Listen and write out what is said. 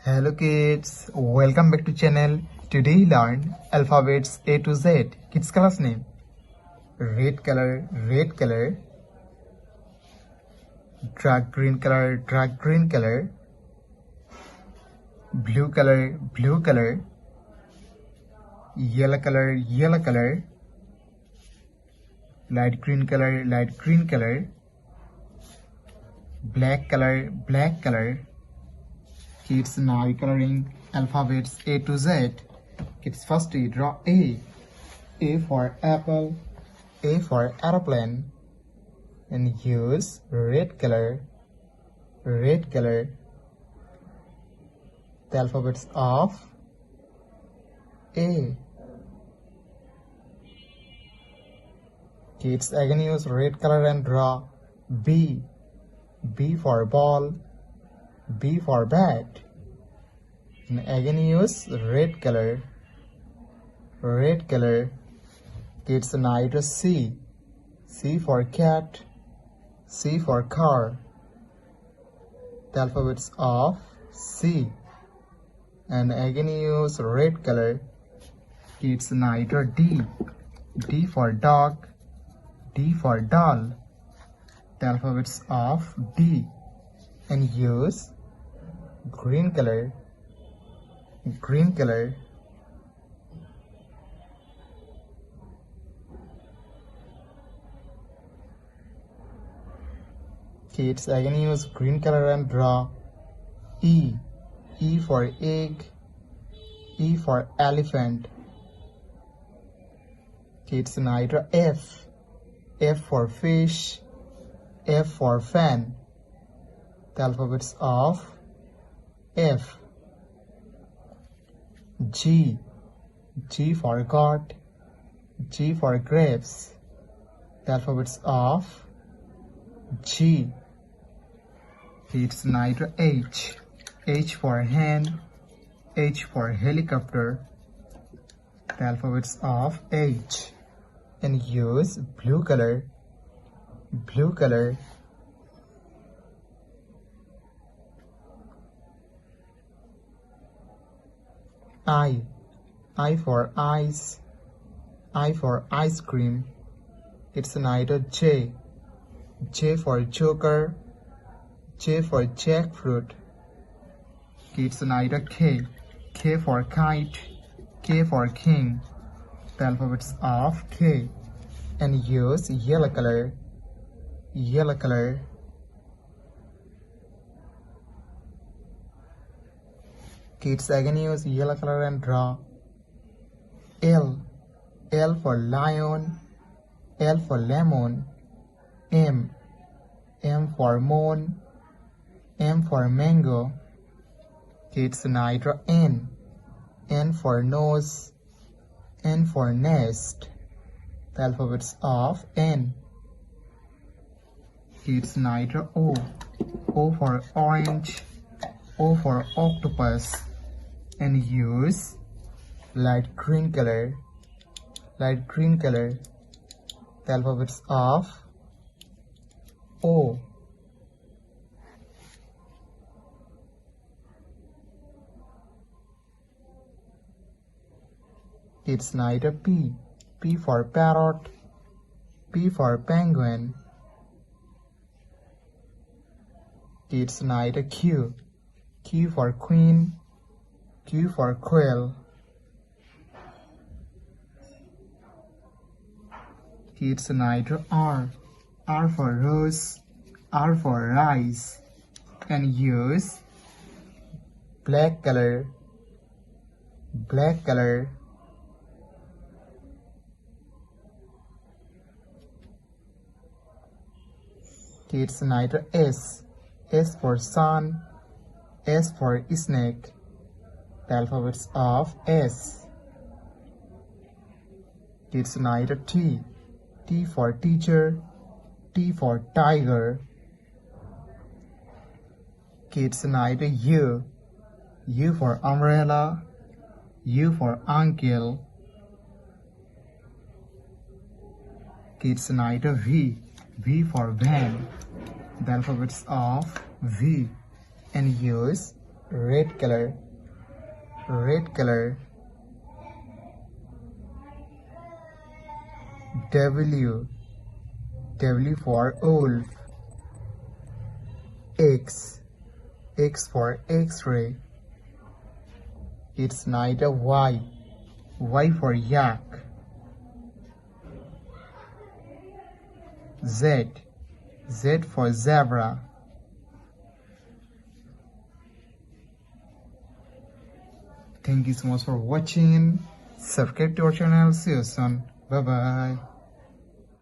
Hello kids, welcome back to channel. Today learn alphabets A to Z. Kids class name. Red color, dark green color, blue color, yellow color, light green color, black color. Kids, now coloring alphabets A to Z. Kids, firstly draw A. A for apple, A for aeroplane, and use red color. The alphabets of A. Kids, again use red color and draw B. B for ball, B for bat. And again use red color. Kids, now draw C. C for cat, C for car. The alphabets of C. And again use red color. Kids, now draw D. D for dog, D for doll. The alphabets of D. And use green color. Kids, again use green color and draw E. E for egg, E for elephant. Kids, now draw F. F for fish, F for fan. The alphabets of F. G. G for goat, G for grapes. The alphabets of G. Kids, now draw H. H for hen, H for helicopter. The alphabets of H. And use blue color. I. I for ice, I for ice cream. It's neither J. J for joker, J for jackfruit. It's neither K. K for kite, K for king. The alphabets of K. And use yellow color. Kids, again use yellow color and draw L. L for lion, L for lemon. M. M for moon, M for mango. Kids, now draw N. N for nose, N for nest. The alphabets of N. Kids, now draw O. O for orange, O for octopus. And use light green color. The alphabets of O. It's neither P. P for parrot, P for penguin. It's neither Q. Q for queen, Q for quail. It's neither R. R for rose, R for rice. And use black color. It's neither S. S for sun, S for snake. The alphabets of S. It's neither T. T for teacher, T for tiger. It's neither U. U for umbrella, U for uncle. It's neither V. V for van. The alphabets of V. And use red color, red color. W, W for wolf. X, X for X-ray. It's neither Y, Y for yak. Z, Z for zebra. Thank you so much for watching. Subscribe to our channel. See you soon. Bye bye.